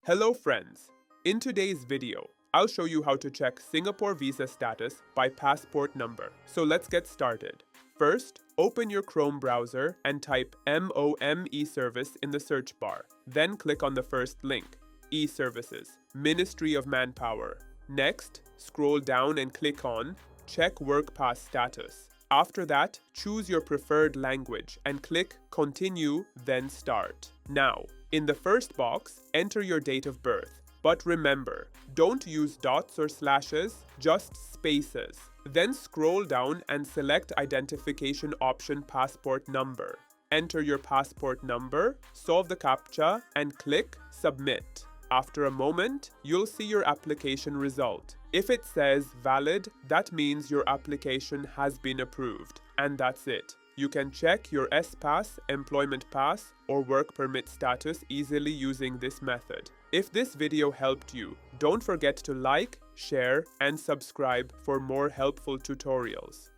Hello friends! In today's video, I'll show you how to check Singapore visa status by passport number. So let's get started. First, open your Chrome browser and type MOM e-service in the search bar. Then click on the first link, e-services, Ministry of Manpower. Next, scroll down and click on Check Work Pass Status. After that, choose your preferred language and click Continue, then Start. Now, in the first box, enter your date of birth. But remember, don't use dots or slashes, just spaces. Then scroll down and select Identification option Passport Number. Enter your passport number, solve the CAPTCHA, and click Submit. After a moment, you'll see your application result. If it says valid, that means your application has been approved. And that's it. You can check your S-Pass, Employment Pass, or Work Permit status easily using this method. If this video helped you, don't forget to like, share, and subscribe for more helpful tutorials.